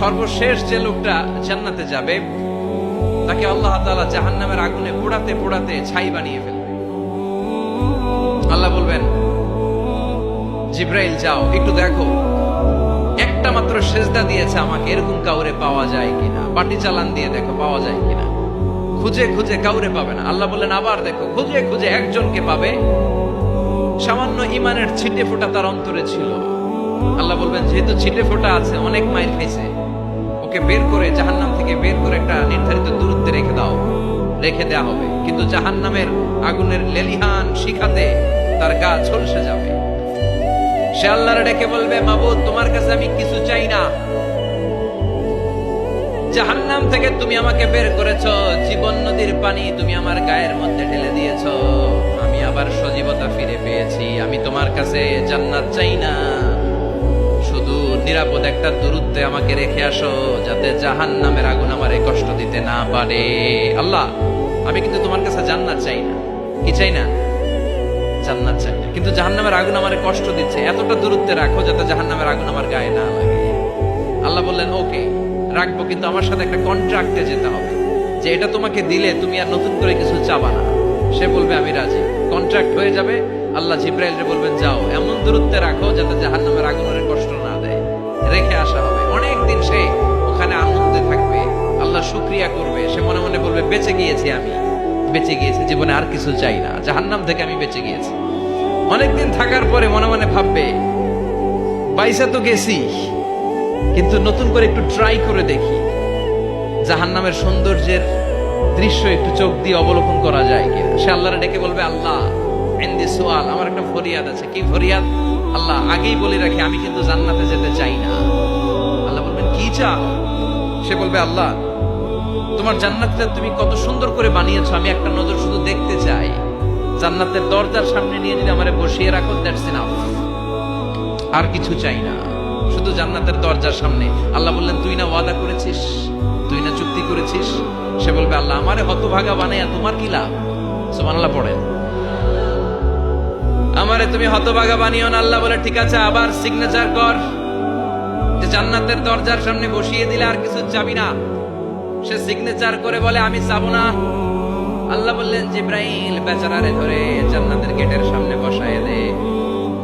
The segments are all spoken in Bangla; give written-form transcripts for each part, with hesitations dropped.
সর্বশেষ যে লোকটা জান্নাতে যাবে তাকে আল্লাহ তাআলা জাহান্নামের আগুনে পোড়াতে পোড়াতে ছাই বানিয়ে ফেলবে। আল্লাহ বলবেন, জিব্রাইল যাও একটু দেখো, একটা মাত্র সেজদা দিয়েছে আমাকে, এরকম কাউরে পাওয়া যায় কিনা। বাটি চালান দিয়ে দেখো পাওয়া যায় কিনা। খুঁজে খুঁজে কাউরে পাবে না। আল্লাহ বললেন আবার দেখো, খুঁজে খুঁজে একজনকে পাবে, সামান্য ইমানের ছিটে ফোঁটা তার অন্তরে ছিল। আল্লাহ বলবেন, যেহেতু ছিটে ফোঁটা আছে, অনেক মাইর খাইছে, ওকে বের করে জাহান্নাম থেকে বের করে একটা নির্ধারিত দূরত্বে রেখে দাও। রেখে দেয়া হবে, কিন্তু জাহান্নামের আগুনের লেলিহান শিখাতে তার গা ঝলসে যাবে। সে আল্লাহর ডেকে বলবে, মাবুদ তোমার কাছে আমি কিছু চাই না, জাহান্নাম থেকে তুমি আমাকে বের করেছো, জীবন নদীর পানি তুমি আমার গায়ের মধ্যে ঢেলে দিয়েছো, আমি আবার সজীবতা ফিরে পেয়েছি। আমি তোমার কাছে জান্নাত চাই না, শুধু নিরাপদ একটা দূরত্বে আমাকে রেখে আসো, যাতে জাহান্নামের আগুন আমারে কষ্ট দিতে না পারে। আল্লাহ, আমি কিন্তু তোমার কাছে জান্নাত চাই না। কি চাই না? জান্নাত চাই না, কিন্তু জাহান্নামের আগুন আমারে কষ্ট দিচ্ছে, এতটা দূরত্বে রাখো যাতে জাহান্নামের আগুন আমার গায়ে না লাগে। আল্লাহ বললেন, ওকে রাখবো, কিন্তু আমার সাথে একটা কন্ট্রাক্টে যেতে হবে, যে এটা তোমাকে দিলে তুমি আর নতুন করে কিছু চাবা না। সে বলবে আমি রাজি, কন্ট্রাক্ট হয়ে যাবে। আল্লাহ জিব্রাইলকে বলবেন, যাও এমন দূরত্বে রাখো যাতে জাহান্নামের আগুনের কষ্ট না দেয়। রেখে আসা হবে, অনেক দিন সে ওখানে আনন্দে থাকবে, আল্লাহ শুকরিয়া করবে। সে মনে মনে বলবে, বেঁচে গিয়েছি, আমি বেঁচে গিয়েছি, জীবনে আর কিছু চাই না, জাহান্নাম থেকে আমি বেঁচে গিয়েছি। অনেকদিন থাকার পরে মনে মনে ভাববে, বাইসা তো গেছি, কিন্তু নতুন করে একটু ট্রাই করে দেখি, জাহান্নামের সৌন্দর্যের দৃশ্য একটু চোখ দিয়ে অবলোকন করা যায় কিনা। সে আল্লাহরে ডেকে বলবে, আল্লাহ ইনদি সুআল, আমার একটা ফরিয়াদ আছে। কি ফরিয়াদ? আল্লাহ আগেই বলে রাখি, আমি কিন্তু জান্নাতে যেতে চাই না। আল্লাহ বলবেন, কি চাও? সে বলবে, আল্লাহ তোমার জান্নাতটা তুমি কত সুন্দর করে বানিয়েছো, আমি একটা নজর শুধু দেখতে চাই। জান্নাতের দরজার সামনে নিয়ে যদি আমারে বসিয়ে রাখো, দ্যাটস ইনাফ, আর কিছু চাই না, শুধু জান্নাতের দরজার সামনে। আল্লাহ বললেন, তুই না ওয়াদা করেছিস, তুই না চুক্তি করেছিস। সে বলবে, আল্লাহ আমারে হতভাগা বানাইয়া তোমার কি লাভ? সুবহানাল্লাহ পড়েন, আমারে তুমি হতভাগা বানিও না। আল্লাহ বলে, ঠিক আছে, আবার সিগনেচার কর যে জান্নাতের দরজার সামনে বসিয়ে দিলে আর কিছু চাবি না। সে সিগনেচার করে বলে, আমি চাবো না। আল্লাহ বললেন, জিব্রাইল বেচারারে ধরে জান্নাতের গেটের সামনে বসায় দে।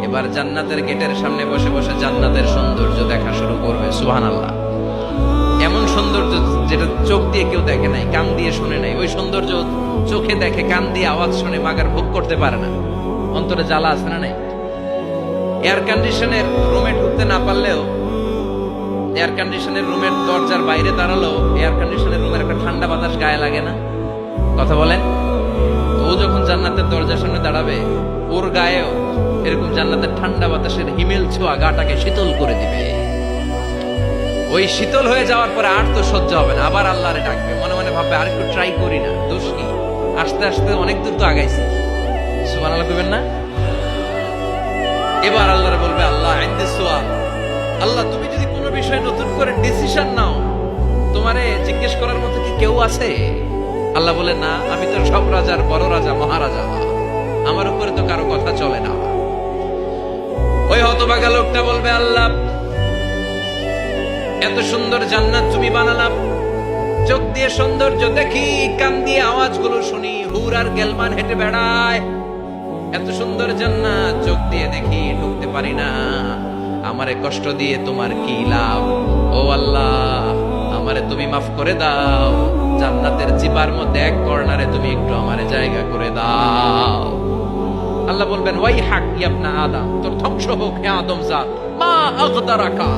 এবার জান্নাতের গেটের সামনে বসে বসে জান্নাতের সৌন্দর্য দেখা শুরু করবে। সুবহানাল্লাহ, এমন সৌন্দর্য যেটা চোখ দিয়ে কেউ দেখে নাই, কান দিয়ে শুনে নাই। ওই সৌন্দর্য চোখে দেখে, কান দিয়ে আওয়াজ শুনে মাগার ভোগ করতে পারে না। অন্তরে জ্বালা আছে না নাই? এয়ার কন্ডিশনের রুমে ঢুকতে না পারলেও, এয়ার কন্ডিশনের রুমের দরজার বাইরে দাঁড়ালো, এয়ার কন্ডিশনের রুমের একটা ঠান্ডা বাতাস গায়ে লাগে না? কথা বলেন। ও যখন জান্নাতের দরজার সামনে দাঁড়াবে, ওর গায়েও এরকম জান্নাতের ঠান্ডা বাতাসের হিমেল ছোঁয়া গাটাকে শীতল করে দিবে। ওই শীতল হয়ে যাওয়ার পরে আর তো সহ্য হবে না, আবার আল্লাহরে ডাকবে, মনে মনে ভাববে, আর একটু ট্রাই করি না, দোষ কি, আস্তে আস্তে অনেক দূর তো আগাইছি। সুবহানাল্লাহ কইবেন না? এবার আল্লাহরে বলবে, আল্লাহ ইনদি সুআল, আল্লাহ তুমি যদি কোনো বিষয়ে নতুন করে ডিসিশন নাও, তোমারে জিজ্ঞেস করার মতো কি কেউ আছে? আল্লাহ বলে, না, আমি তো সব রাজার বড় রাজা, মহারাজা, আমার উপরে তো কারো কথা চলে না। ওই হতভাগা লোকটা বলবে, আল্লাহ এত সুন্দর জান্নাত তুমি বানালাম, চোখ দিয়ে সৌন্দর্য দেখি, কান দিয়ে আওয়াজগুলো শুনি, হুর আর গেলমান হেঁটে বেড়ায়, এত সুন্দর জান্নাত চোখ দিয়ে দেখি, ঢুকতে পারি না, আমারে কষ্ট দিয়ে তোমার কি লাভ? ও আল্লাহ, আমারে তুমি মাফ করে দাও, জান্নাতের জিবার মধ্যে এক কর্নারে তুমি একটু আমারে জায়গা করে দাও। আল্লাহ বলবেন, ওয়াই হাক ইবনা আদম, তোর ধ্বংস হোক হে আদম জাত, মা আগদারাকা,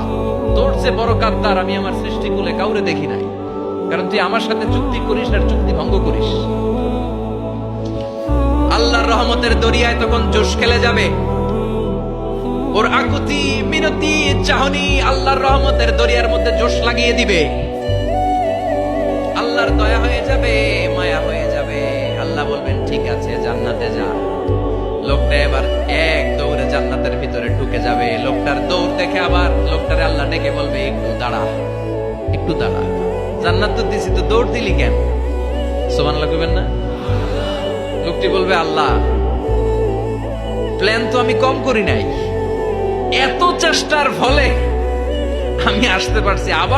তোর যে বড় গাদ্দার আমি আমার সৃষ্টিকুলে কাউরে দেখি নাই, কারণ তুই আমার সাথে চুক্তি করিস আর চুক্তি ভঙ্গ করিস। আল্লাহর রহমতের দরিয়ায় তখন জোশ খেলে যাবে, ওর আকুতি মিনতি চাহনি আল্লাহর রহমতের দরিয়ার মধ্যে জোশ লাগিয়ে দিবে। আল্লাহর দয়া হয়ে যাবে, মায়া হয়ে যাবে। আল্লাহ বলবেন, ঠিক আছে, জান্নাতে যা। লোকটা এবার এক দৌড়ে জান্নাতের ভিতরে ঢুকে যাবে। লোকটার দৌড় দেখে আবার লোকটারে আল্লাহ ডেকে বলবে, একটু দাঁড়া, একটু দাঁড়া, জান্নাত তো দিছি, তো দৌড় দিলি কেন? সুবহানাল্লাহ কইবেন না? লোকটি বলবে, আল্লাহ প্ল্যান তো আমি কম করি নাই, এত চেষ্টার ফলে আমি আসতে পারছি। আবার